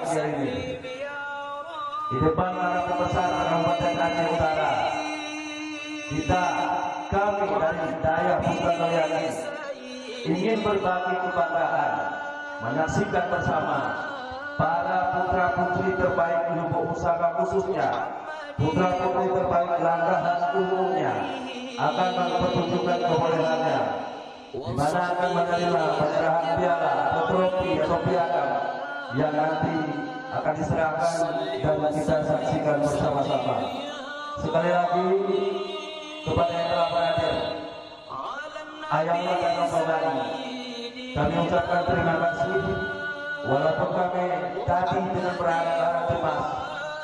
berbahagia ini. Di depan para pembesar Kabupaten Aceh Utara, kami dari Daya Pustakalyani ingin berbagi kebanggaan menyaksikan bersama para putra putri terbaik Lubuk Pusaka, khususnya putra putri terbaik Langgahan umumnya akan mempertunjukkan kebolehannya, di mana akan menerima penyerahan piala atau trofi atau piagam yang nanti akan diserahkan dan kita saksikan bersama-sama. Sekali lagi kepada yang telah berhadir, ayahnya dan rombongan, kami ucapkan terima kasih. Walaupun kami tadi dengan berharap cemas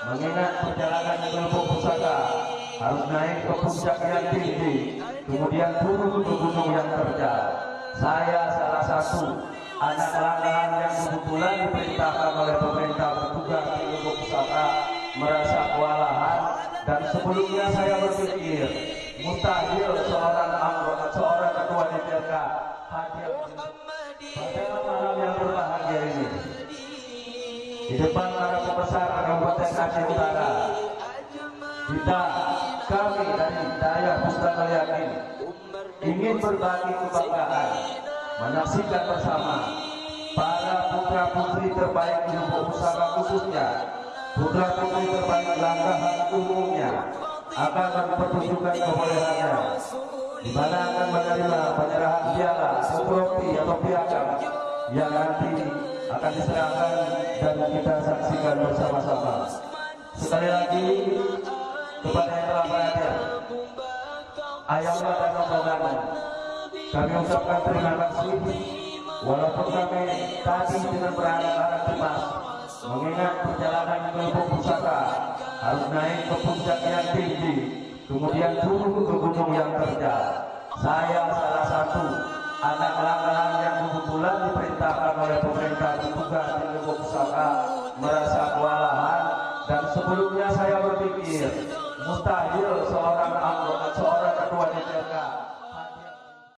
mengingat perjalanan ke Lubuk Pusaka harus naik ke puncak yang tinggi, kemudian turun ke gunung yang terjal. Saya salah satu anak langgahan yang kebetulan diperintahkan oleh pemerintah bertugas di Lubuk Pusaka merasa kewalahan, dan sebelumnya saya berpikir mustahil seorang anggota, seorang ketua DPRK hadir pada malam yang berbahagia ini di depan para pembesar Kabupaten Aceh Utara. Kami dari Daya Pustakalyani ingin berbagi kebanggaan menyaksikan bersama para putra putri terbaik Lubuk Pusaka, khususnya putra putri terbaik Langgahan umumnya akan mempertunjukkan kebolehannya, di mana akan menerima penyerahan piala atau trofi atau piagam yang nanti akan diserahkan dan kita saksikan bersama-sama. Sekali lagi kepada yang telah berhadir, ayahnya dan rombongan, kami ucapkan terima kasih. Walaupun kami tadi dengan berharap cemas mengingat perjalanan ke Lubuk Pusaka harus naik ke puncak yang tinggi, kemudian turun ke gunung yang terjal. Saya salah satu anak langgahan yang kebetulan diperintahkan oleh pemerintah bertugas di Lubuk Pusaka merasa kewalahan, dan sebelumnya saya berpikir mustahil seorang anggota, seorang ketua DPRK